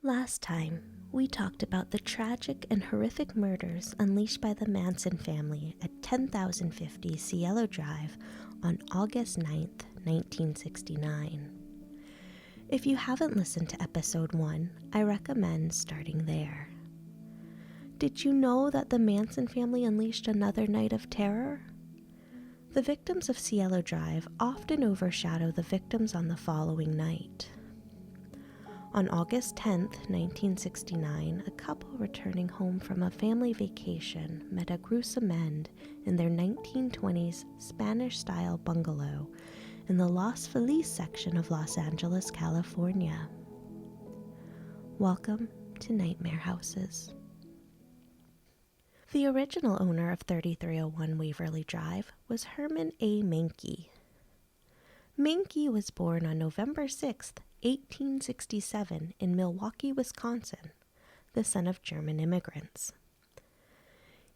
Last time, we talked about the tragic and horrific murders unleashed by the Manson family at 10,050 Cielo Drive on August 9th, 1969. If you haven't listened to episode 1, I recommend starting there. Did you know that the Manson family unleashed another night of terror? The victims of Cielo Drive often overshadow the victims on the following night. On August 10th, 1969, a couple returning home from a family vacation met a gruesome end in their 1920s Spanish-style bungalow in the Los Feliz section of Los Angeles, California. Welcome to Nightmare Houses. The original owner of 3301 Waverly Drive was Herman A. Menke. Menke was born on November 6th, 1867 in Milwaukee, Wisconsin, the son of German immigrants.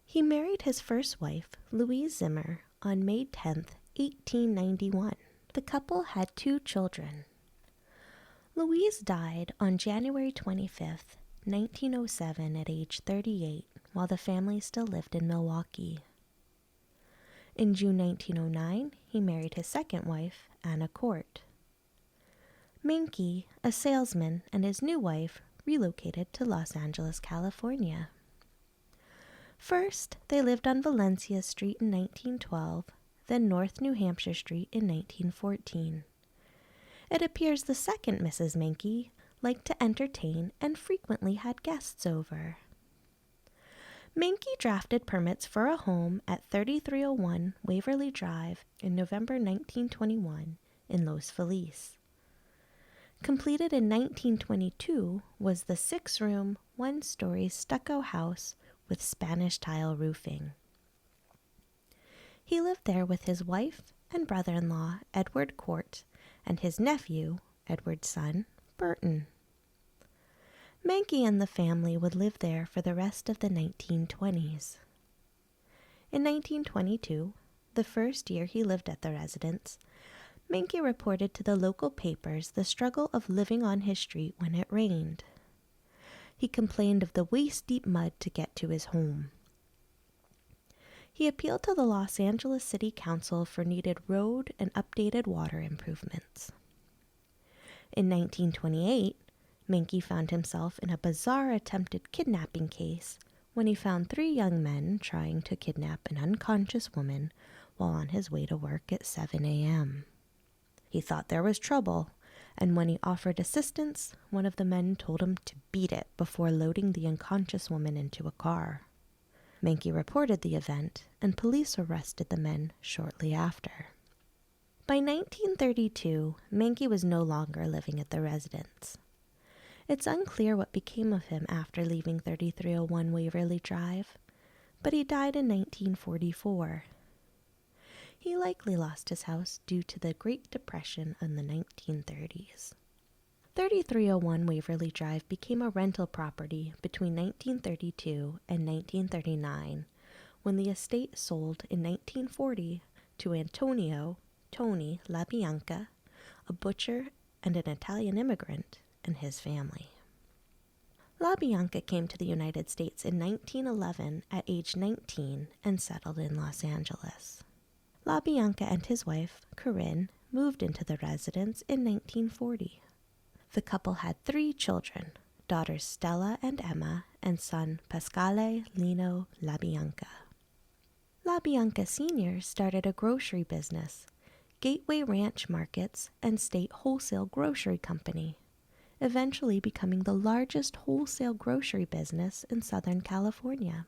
He married his first wife, Louise Zimmer, on May 10th, 1891. The couple had 2 children. Louise died on January 25th, 1907 at age 38, while the family still lived in Milwaukee. In June 1909, he married his second wife, Anna Court. Menke, a salesman, and his new wife relocated to Los Angeles, California. First, they lived on Valencia Street in 1912, then North New Hampshire Street in 1914. It appears the second Mrs. Menke liked to entertain and frequently had guests over. Menke drafted permits for a home at 3301 Waverly Drive in November 1921 in Los Feliz. Completed in 1922 was the 6-room, 1-story stucco house with Spanish tile roofing. He lived there with his wife and brother-in-law, Edward Court, and his nephew, Edward's son, Burton. Menke and the family would live there for the rest of the 1920s. In 1922, the first year he lived at the residence, Menke reported to the local papers the struggle of living on his street when it rained. He complained of the waist-deep mud to get to his home. He appealed to the Los Angeles City Council for needed road and updated water improvements. In 1928, Menke found himself in a bizarre attempted kidnapping case when he found 3 young men trying to kidnap an unconscious woman while on his way to work at 7 a.m. He thought there was trouble, and when he offered assistance, one of the men told him to beat it before loading the unconscious woman into a car. Menke reported the event, and police arrested the men shortly after. By 1932, Menke was no longer living at the residence. It's unclear what became of him after leaving 3301 Waverly Drive, but he died in 1944. He likely lost his house due to the Great Depression in the 1930s. 3301 Waverly Drive became a rental property between 1932 and 1939, when the estate sold in 1940 to Antonio, Tony LaBianca, a butcher and an Italian immigrant, and his family. LaBianca came to the United States in 1911 at age 19 and settled in Los Angeles. LaBianca and his wife, Corinne, moved into the residence in 1940. The couple had 3 children, daughters Stella and Emma, and son Pasquale Lino LaBianca. LaBianca Sr. started a grocery business, Gateway Ranch Markets and State Wholesale Grocery Company, eventually becoming the largest wholesale grocery business in Southern California.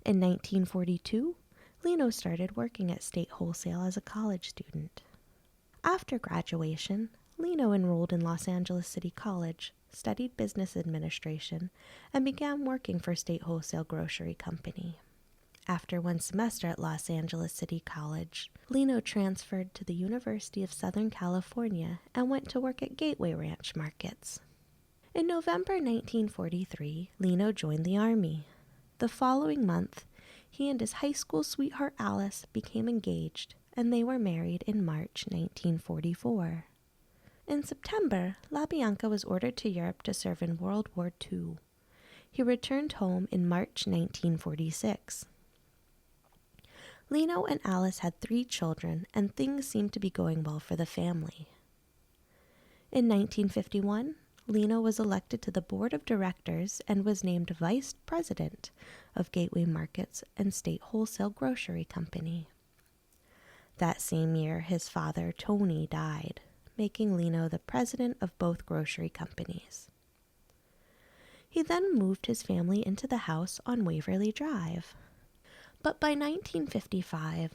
In 1942, Lino started working at State Wholesale as a college student. After graduation, Lino enrolled in Los Angeles City College, studied business administration, and began working for State Wholesale Grocery Company. After 1 semester at Los Angeles City College, Lino transferred to the University of Southern California and went to work at Gateway Ranch Markets. In November 1943, Lino joined the Army. The following month, he and his high school sweetheart Alice became engaged, and they were married in March 1944. In September, LaBianca was ordered to Europe to serve in World War II. He returned home in March 1946. Lino and Alice had 3 children, and things seemed to be going well for the family. In 1951, Lino was elected to the board of directors and was named vice president of Gateway Markets and State Wholesale Grocery Company. That same year, his father, Tony, died, making Lino the president of both grocery companies. He then moved his family into the house on Waverly Drive. But by 1955,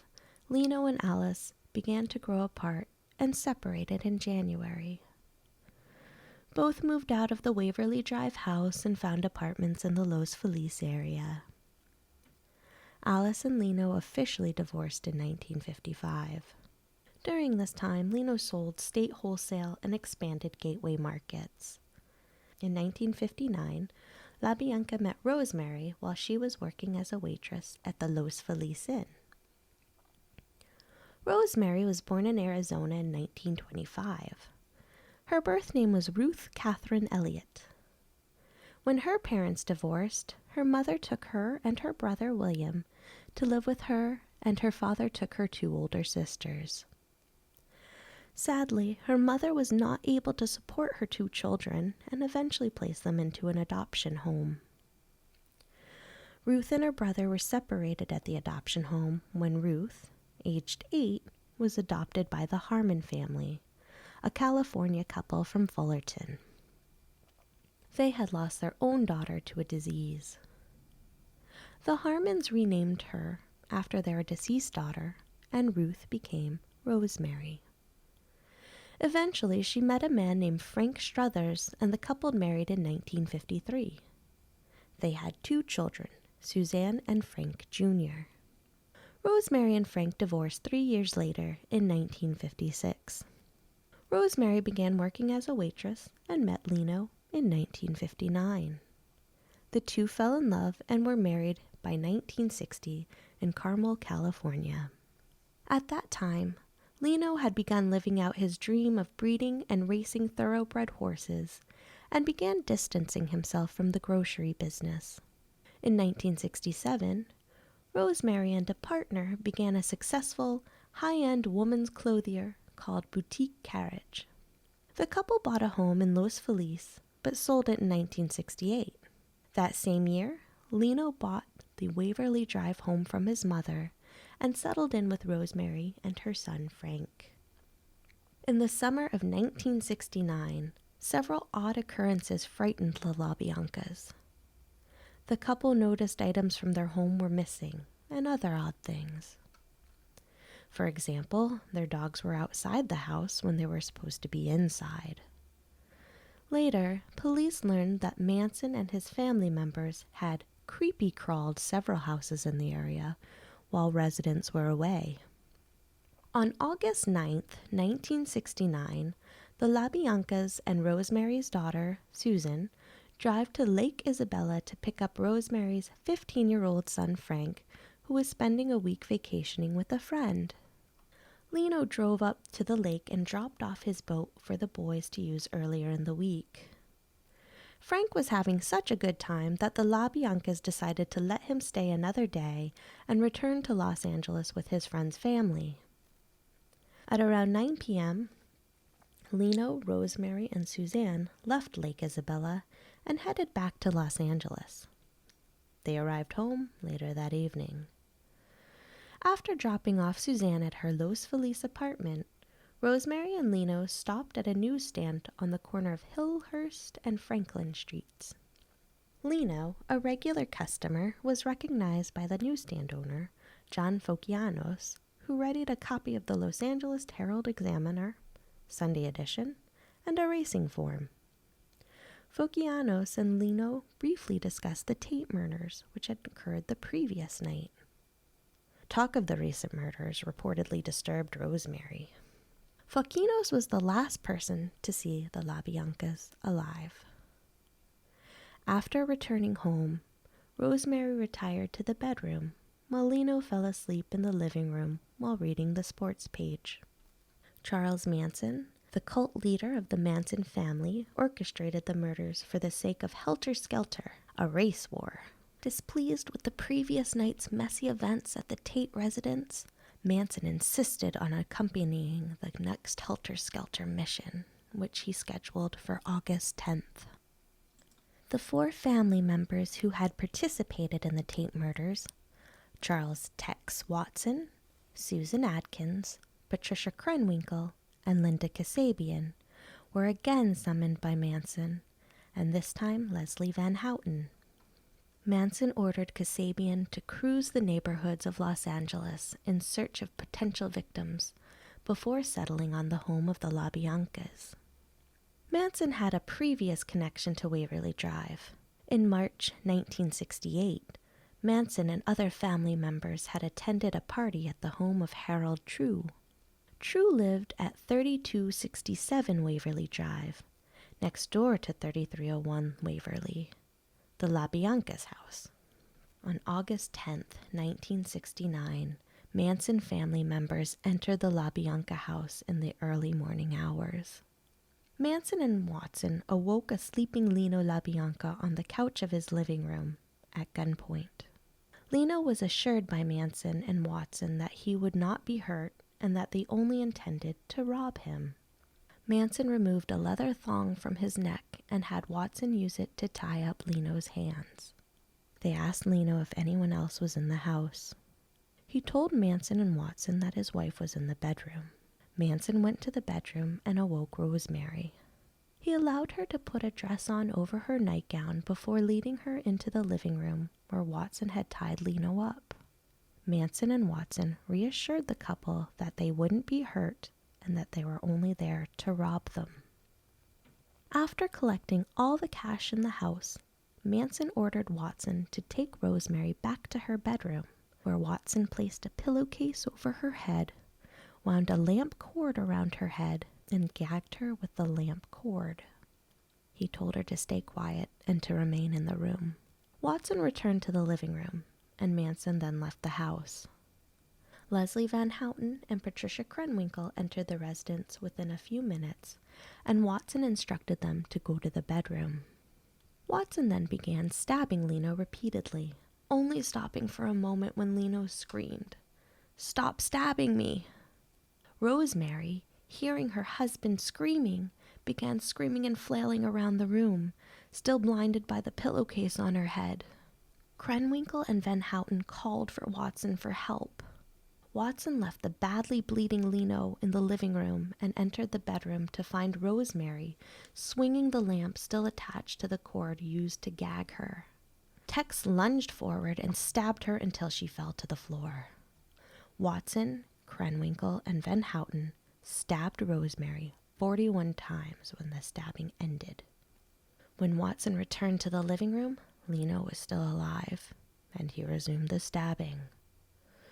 Lino and Alice began to grow apart and separated in January. Both moved out of the Waverly Drive house and found apartments in the Los Feliz area. Alice and Lino officially divorced in 1955. During this time, Lino sold State Wholesale and expanded Gateway Markets. In 1959, LaBianca met Rosemary while she was working as a waitress at the Los Feliz Inn. Rosemary was born in Arizona in 1925. Her birth name was Ruth Catherine Elliott. When her parents divorced, her mother took her and her brother William to live with her, and her father took her 2 older sisters. Sadly, her mother was not able to support her 2 children and eventually placed them into an adoption home. Ruth and her brother were separated at the adoption home when Ruth, aged 8, was adopted by the Harmon family, a California couple from Fullerton. They had lost their own daughter to a disease. The Harmons renamed her after their deceased daughter, and Ruth became Rosemary. Eventually, she met a man named Frank Struthers, and the couple married in 1953. They had 2 children, Suzanne and Frank Jr. Rosemary and Frank divorced 3 years later in 1956. Rosemary began working as a waitress and met Lino in 1959. The 2 fell in love and were married by 1960 in Carmel, California. At that time, Lino had begun living out his dream of breeding and racing thoroughbred horses and began distancing himself from the grocery business. In 1967, Rosemary and a partner began a successful, high-end woman's clothier called Boutique Carriage. The couple bought a home in Los Feliz, but sold it in 1968. That same year, Lino bought the Waverly Drive home from his mother and settled in with Rosemary and her son Frank. In the summer of 1969, several odd occurrences frightened the LaBiancas. The couple noticed items from their home were missing and other odd things. For example, their dogs were outside the house when they were supposed to be inside. Later, police learned that Manson and his family members had creepy crawled several houses in the area while residents were away. On August 9th, 1969, the LaBiancas and Rosemary's daughter, Susan, drive to Lake Isabella to pick up Rosemary's 15-year-old son Frank, who was spending a week vacationing with a friend. Lino drove up to the lake and dropped off his boat for the boys to use earlier in the week. Frank was having such a good time that the LaBiancas decided to let him stay another day and return to Los Angeles with his friend's family. At around 9 p.m., Lino, Rosemary, and Suzanne left Lake Isabella and headed back to Los Angeles. They arrived home later that evening. After dropping off Suzanne at her Los Feliz apartment, Rosemary and Lino stopped at a newsstand on the corner of Hillhurst and Franklin Streets. Lino, a regular customer, was recognized by the newsstand owner, John Focianos, who readied a copy of the Los Angeles Herald-Examiner, Sunday edition, and a racing form. Focianos and Lino briefly discussed the Tate murders, which had occurred the previous night. Talk of the recent murders reportedly disturbed Rosemary. Focianos was the last person to see the LaBiancas alive. After returning home, Rosemary retired to the bedroom, while Lino fell asleep in the living room while reading the sports page. Charles Manson, The cult leader of the Manson family orchestrated the murders for the sake of helter-skelter, a race war. Displeased with the previous night's messy events at the Tate residence, Manson insisted on accompanying the next helter-skelter mission, which he scheduled for August 10th. The 4 family members who had participated in the Tate murders, Charles Tex Watson, Susan Adkins, Patricia Krenwinkel, and Linda Kasabian, were again summoned by Manson, and this time Leslie Van Houten. Manson ordered Kasabian to cruise the neighborhoods of Los Angeles in search of potential victims before settling on the home of the LaBiancas. Manson had a previous connection to Waverly Drive. In March 1968, Manson and other family members had attended a party at the home of Harold True. True lived at 3267 Waverly Drive, next door to 3301 Waverly, the LaBianca's house. On August 10th, 1969, Manson family members entered the LaBianca house in the early morning hours. Manson and Watson awoke a sleeping Lino LaBianca on the couch of his living room at gunpoint. Lino was assured by Manson and Watson that he would not be hurt and that they only intended to rob him. Manson removed a leather thong from his neck and had Watson use it to tie up Lino's hands. They asked Lino if anyone else was in the house. He told Manson and Watson that his wife was in the bedroom. Manson went to the bedroom and awoke Rosemary. He allowed her to put a dress on over her nightgown before leading her into the living room where Watson had tied Lino up. Manson and Watson reassured the couple that they wouldn't be hurt and that they were only there to rob them. After collecting all the cash in the house, Manson ordered Watson to take Rosemary back to her bedroom, where Watson placed a pillowcase over her head, wound a lamp cord around her head, and gagged her with the lamp cord. He told her to stay quiet and to remain in the room. Watson returned to the living room, and Manson then left the house. Leslie Van Houten and Patricia Krenwinkel entered the residence within a few minutes, and Watson instructed them to go to the bedroom. Watson then began stabbing Lino repeatedly, only stopping for a moment when Lino screamed, "Stop stabbing me!" Rosemary, hearing her husband screaming, began screaming and flailing around the room, still blinded by the pillowcase on her head. Krenwinkel and Van Houten called for Watson for help. Watson left the badly bleeding Lino in the living room and entered the bedroom to find Rosemary swinging the lamp still attached to the cord used to gag her. Tex lunged forward and stabbed her until she fell to the floor. Watson, Krenwinkel, and Van Houten stabbed Rosemary 41 times when the stabbing ended. When Watson returned to the living room, Lino was still alive, and he resumed the stabbing.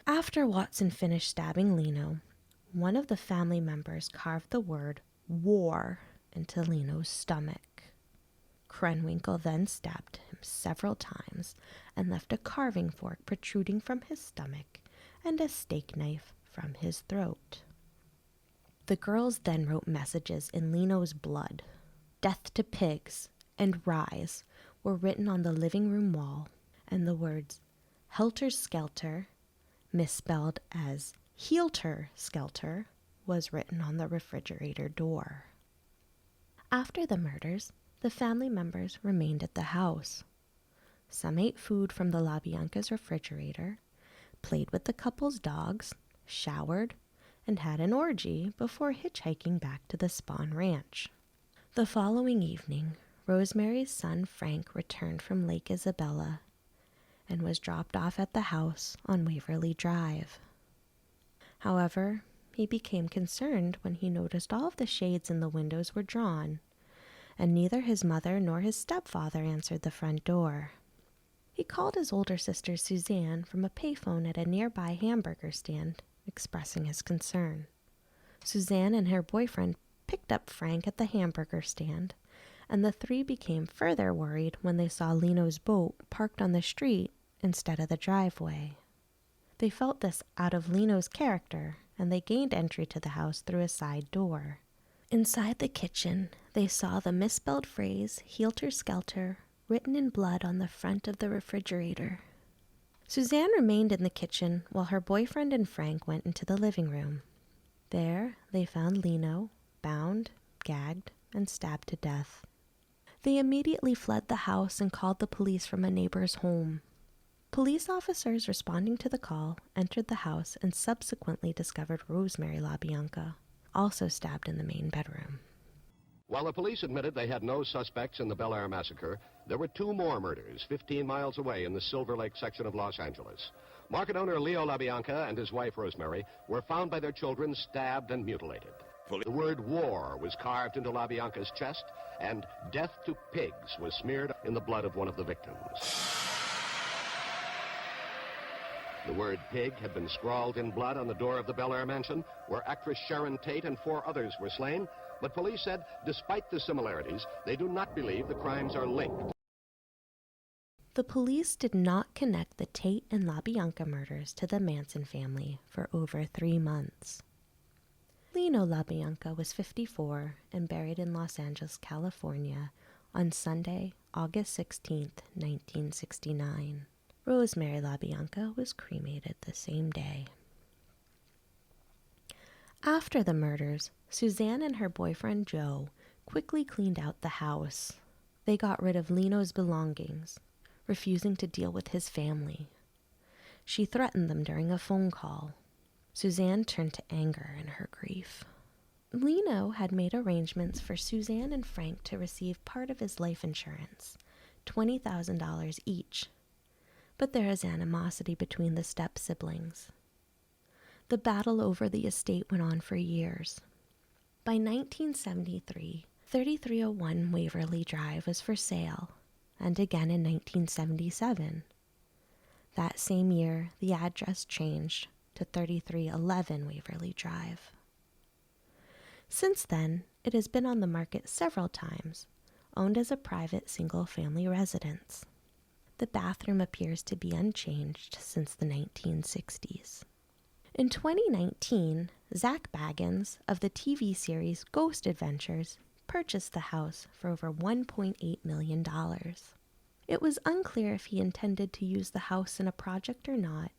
After Watson finished stabbing Lino, one of the family members carved the word "war" into Lino's stomach. Krenwinkel then stabbed him several times and left a carving fork protruding from his stomach and a steak knife from his throat. The girls then wrote messages in Lino's blood. "Death to pigs" and "rise" were written on the living room wall, and the words "helter skelter," misspelled as "heelter skelter," was written on the refrigerator door. After the murders, the family members remained at the house. Some ate food from the LaBianca's refrigerator, played with the couple's dogs, showered, and had an orgy before hitchhiking back to the Spahn Ranch. The following evening, Rosemary's son Frank returned from Lake Isabella and was dropped off at the house on Waverly Drive. However, he became concerned when he noticed all of the shades in the windows were drawn, and neither his mother nor his stepfather answered the front door. He called his older sister Suzanne from a payphone at a nearby hamburger stand, expressing his concern. Suzanne and her boyfriend picked up Frank at the hamburger stand, and the three became further worried when they saw Lino's boat parked on the street instead of the driveway. They felt this out of Lino's character, and they gained entry to the house through a side door. Inside the kitchen, they saw the misspelled phrase, "Helter Skelter," written in blood on the front of the refrigerator. Suzanne remained in the kitchen while her boyfriend and Frank went into the living room. There, they found Lino, bound, gagged, and stabbed to death. They immediately fled the house and called the police from a neighbor's home. Police officers responding to the call entered the house and subsequently discovered Rosemary LaBianca, also stabbed in the main bedroom. While the police admitted they had no suspects in the Bel Air massacre, there were two more murders 15 miles away in the Silver Lake section of Los Angeles. Market owner Leo LaBianca and his wife Rosemary were found by their children stabbed and mutilated. The word war was carved into LaBianca's chest, and "Death to Pigs" was smeared in the blood of one of the victims. The word pig had been scrawled in blood on the door of the Bel Air mansion, where actress Sharon Tate and 4 others were slain, but police said, despite the similarities, they do not believe the crimes are linked. The police did not connect the Tate and LaBianca murders to the Manson family for over 3 months. Lino LaBianca was 54 and buried in Los Angeles, California on Sunday, August 16, 1969. Rosemary LaBianca was cremated the same day. After the murders, Suzanne and her boyfriend Joe quickly cleaned out the house. They got rid of Lino's belongings, refusing to deal with his family. She threatened them during a phone call. Suzanne turned to anger in her grief. Lino had made arrangements for Suzanne and Frank to receive part of his life insurance, $20,000 each. But there is animosity between the step-siblings. The battle over the estate went on for years. By 1973, 3301 Waverly Drive was for sale, and again in 1977. That same year, the address changed to 3311 Waverly Drive. Since then, it has been on the market several times, owned as a private single-family residence. The bathroom appears to be unchanged since the 1960s. In 2019, Zach Baggins of the TV series Ghost Adventures purchased the house for over $1.8 million. It was unclear if he intended to use the house in a project or not,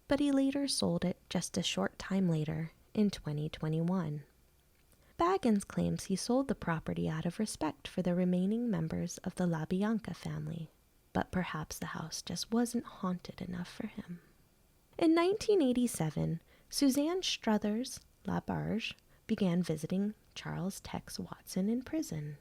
but he later sold it just a short time later, in 2021. Baggins claims he sold the property out of respect for the remaining members of the LaBianca family, but perhaps the house just wasn't haunted enough for him. In 1987, Suzanne Struthers LaBarge began visiting Charles Tex Watson in prison.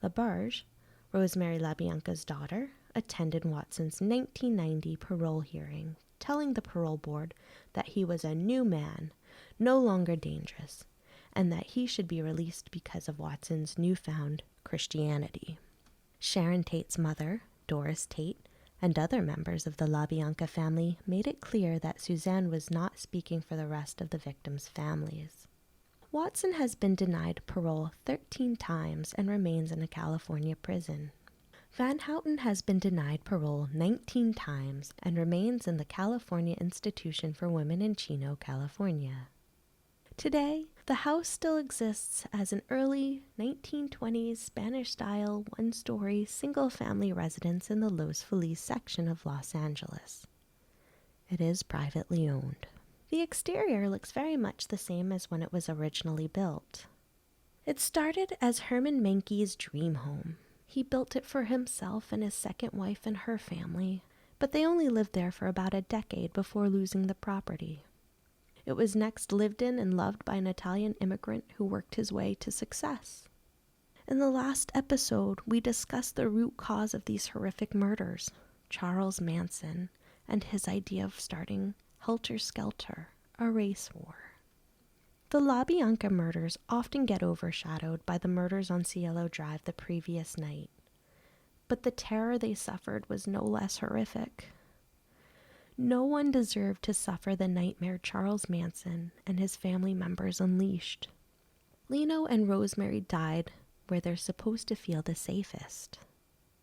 LaBarge, Rosemary LaBianca's daughter, attended Watson's 1990 parole hearing, telling the parole board that he was a new man, no longer dangerous, and that he should be released because of Watson's newfound Christianity. Sharon Tate's mother, Doris Tate, and other members of the LaBianca family made it clear that Suzanne was not speaking for the rest of the victims' families. Watson has been denied parole 13 times and remains in a California prison. Van Houten has been denied parole 19 times and remains in the California Institution for Women in Chino, California. Today, the house still exists as an early 1920s Spanish-style one-story single-family residence in the Los Feliz section of Los Angeles. It is privately owned. The exterior looks very much the same as when it was originally built. It started as Herman Menke's dream home. He built it for himself and his second wife and her family, but they only lived there for about a decade before losing the property. It was next lived in and loved by an Italian immigrant who worked his way to success. In the last episode, we discussed the root cause of these horrific murders, Charles Manson, and his idea of starting Helter Skelter, a race war. The LaBianca murders often get overshadowed by the murders on Cielo Drive the previous night, but the terror they suffered was no less horrific. No one deserved to suffer the nightmare Charles Manson and his family members unleashed. Lino and Rosemary died where they're supposed to feel the safest,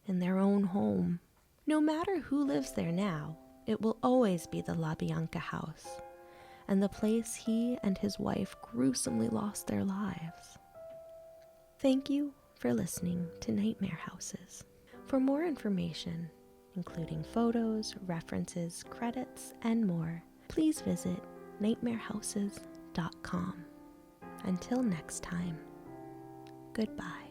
in their own home. No matter who lives there now, it will always be the LaBianca house, and the place he and his wife gruesomely lost their lives. Thank you for listening to Nightmare Houses. For more information, including photos, references, credits, and more, please visit nightmarehouses.com. Until next time, goodbye.